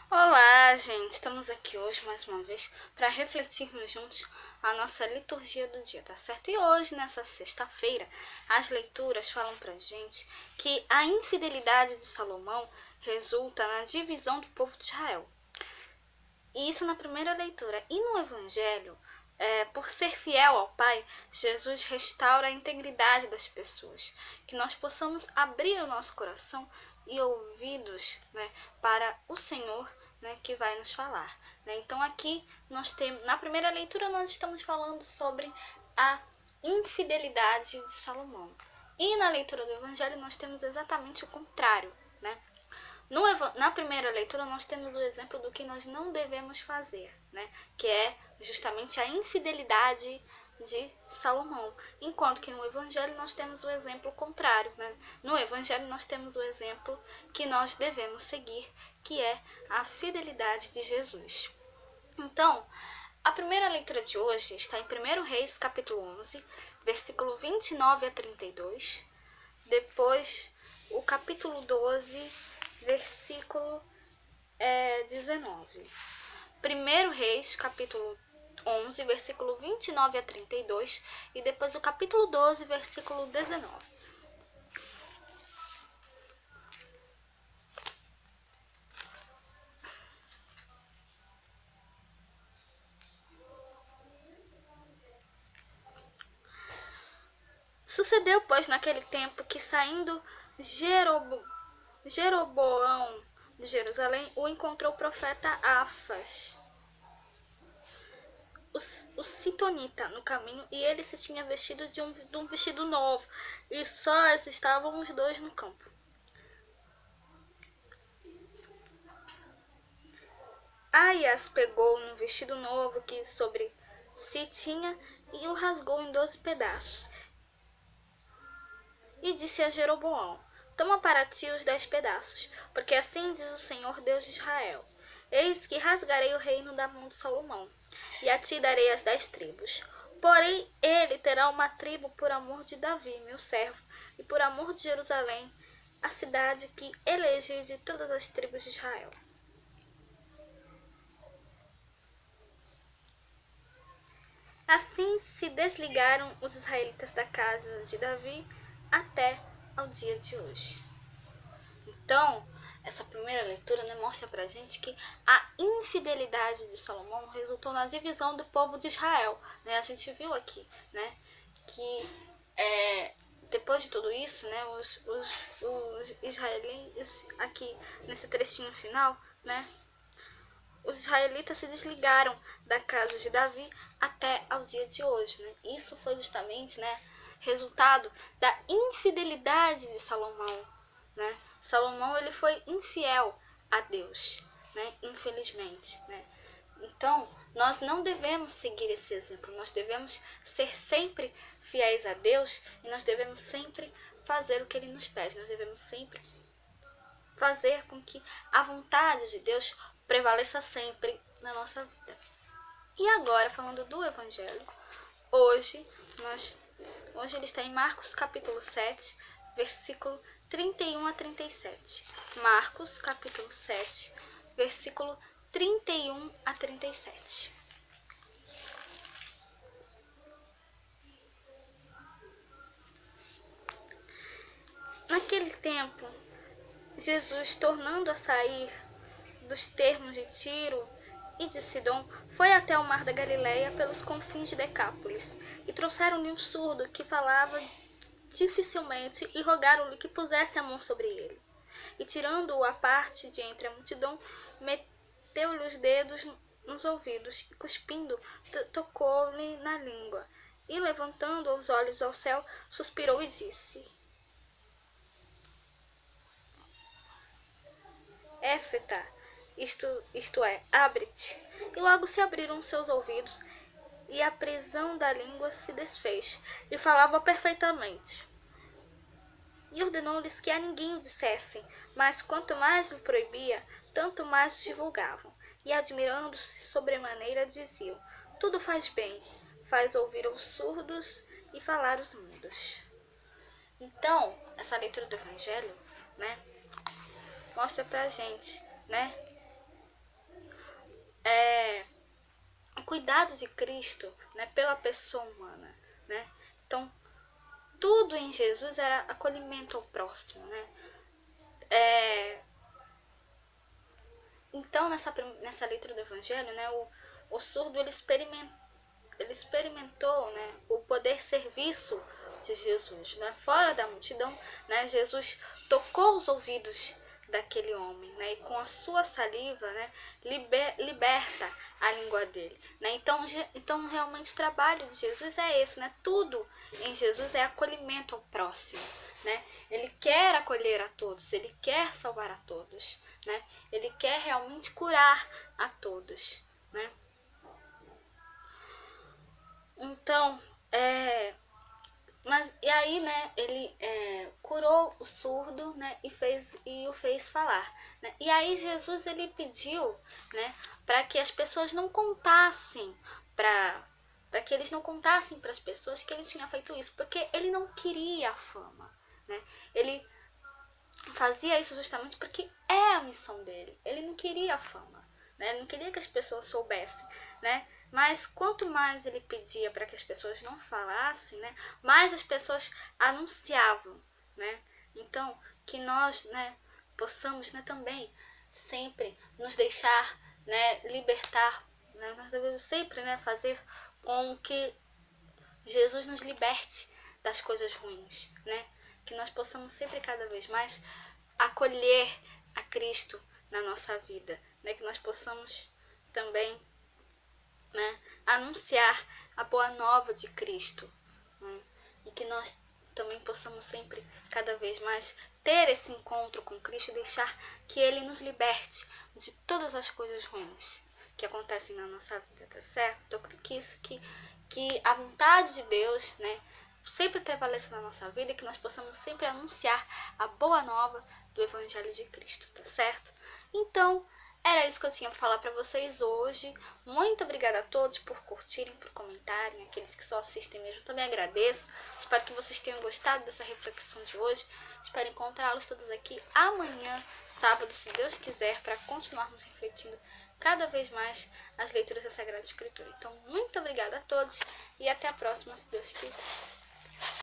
Olá, gente! Estamos aqui hoje mais uma vez para refletirmos juntos a nossa liturgia do dia, tá certo? E hoje, nessa sexta-feira, as leituras falam pra gente que a infidelidade de Salomão resulta na divisão do povo de Israel. E isso na primeira leitura. E no Evangelho, por ser fiel ao Pai, Jesus restaura a integridade das pessoas. Que nós possamos abrir o nosso coração e ouvidos, né, para o Senhor, né, que vai nos falar. Né? Então aqui nós temos, na primeira leitura nós estamos falando sobre a infidelidade de Salomão. E na leitura do Evangelho nós temos exatamente o contrário, né? Na primeira leitura, nós temos o exemplo do que nós não devemos fazer, né? Que é justamente a infidelidade de Salomão. Enquanto que no Evangelho nós temos o exemplo contrário, né? No Evangelho nós temos o exemplo que nós devemos seguir, que é a fidelidade de Jesus. Então, a primeira leitura de hoje está em 1 Reis, capítulo 11, versículo 29 a 32. Depois, o capítulo 12, versículo 19. 1 Reis, capítulo 11, versículo 29 a 32. E depois o capítulo 12, versículo 19. Sucedeu, pois, naquele tempo que, saindo Jeroboão de Jerusalém, o encontrou o profeta Afas, o sitonita, no caminho, e ele se tinha vestido de um vestido novo, e só estavam os dois no campo. Aias pegou um vestido novo que sobre si tinha e o rasgou em 12 pedaços. E disse a Jeroboão: Toma para ti os 10 pedaços, porque assim diz o Senhor Deus de Israel: Eis que rasgarei o reino da mão de Salomão, e a ti darei as 10 tribos. Porém, ele terá uma tribo por amor de Davi, meu servo, e por amor de Jerusalém, a cidade que elegi de todas as tribos de Israel. Assim se desligaram os israelitas da casa de Davi até ao dia de hoje. Então, essa primeira leitura, né, mostra pra gente que a infidelidade de Salomão resultou na divisão do povo de Israel. Né? A gente viu aqui, né, que depois de tudo isso, né, os israelitas, aqui nesse trechinho final, né, os israelitas se desligaram da casa de Davi até ao dia de hoje. Né? Isso foi justamente, né, resultado da infidelidade de Salomão. Né? Salomão, ele foi infiel a Deus, né? Infelizmente. Né? Então, nós não devemos seguir esse exemplo. Nós devemos ser sempre fiéis a Deus e nós devemos sempre fazer o que Ele nos pede. Nós devemos sempre fazer com que a vontade de Deus prevaleça sempre na nossa vida. E agora, falando do Evangelho, hoje ele está em Marcos capítulo 7, versículo 31 a 37. Marcos capítulo 7, versículo 31 a 37. Naquele tempo, Jesus, tornando a sair dos termos de Tiro e de Sidom, foi até o mar da Galileia pelos confins de Decápolis, e trouxeram-lhe um surdo que falava dificilmente, e rogaram-lhe que pusesse a mão sobre ele. E tirando-o à parte de entre a multidão, meteu-lhe os dedos nos ouvidos, e cuspindo, tocou-lhe na língua. E levantando os olhos ao céu, suspirou e disse: Éfeta, isto é, abre-te. E logo se abriram seus ouvidos, e a prisão da língua se desfez, e falava perfeitamente. E ordenou-lhes que a ninguém o dissessem, mas quanto mais lhe proibia, tanto mais divulgavam. E admirando-se sobremaneira, diziam: Tudo faz bem, faz ouvir os surdos e falar os mudos. Então, essa leitura do Evangelho, né, mostra pra gente, né, o cuidado de Cristo, né, pela pessoa humana, né? Então, tudo em Jesus era acolhimento ao próximo, né? Então, nessa leitura do Evangelho, né, o surdo ele experimentou, né, o poder serviço de Jesus, né? Fora da multidão, né, Jesus tocou os ouvidos daquele homem, né, e com a sua saliva, né, liberta a língua dele, né? Então realmente o trabalho de Jesus é esse, né? Tudo em Jesus é acolhimento ao próximo, né? Ele quer acolher a todos, ele quer salvar a todos, né? Ele quer realmente curar a todos, né? Então, e aí, né, ele curou o surdo, né, e o fez falar, né? E aí Jesus ele pediu, né, para que as pessoas não contassem para que eles não contassem para as pessoas que ele tinha feito isso, porque ele não queria a fama, né? Ele fazia isso justamente porque é a missão dele. Ele não queria a fama, né? Ele não queria que as pessoas soubessem, né? Mas quanto mais ele pedia para que as pessoas não falassem, né, mais as pessoas anunciavam, né? Então, que nós, né, possamos, né, também sempre nos deixar, né, libertar, né? Nós devemos sempre, né, fazer com que Jesus nos liberte das coisas ruins, né? Que nós possamos sempre cada vez mais acolher a Cristo na nossa vida, né? Que nós possamos também, né, anunciar a boa nova de Cristo, né? E que nós também possamos sempre cada vez mais ter esse encontro com Cristo e deixar que Ele nos liberte de todas as coisas ruins que acontecem na nossa vida, tá certo? Então, que a vontade de Deus, né, sempre prevaleça na nossa vida e que nós possamos sempre anunciar a boa nova do Evangelho de Cristo, tá certo? Então, era isso que eu tinha para falar para vocês hoje. Muito obrigada a todos por curtirem, por comentarem. Aqueles que só assistem mesmo, também agradeço. Espero que vocês tenham gostado dessa reflexão de hoje. Espero encontrá-los todos aqui amanhã, sábado, se Deus quiser, para continuarmos refletindo cada vez mais as leituras da Sagrada Escritura. Então, muito obrigada a todos e até a próxima, se Deus quiser.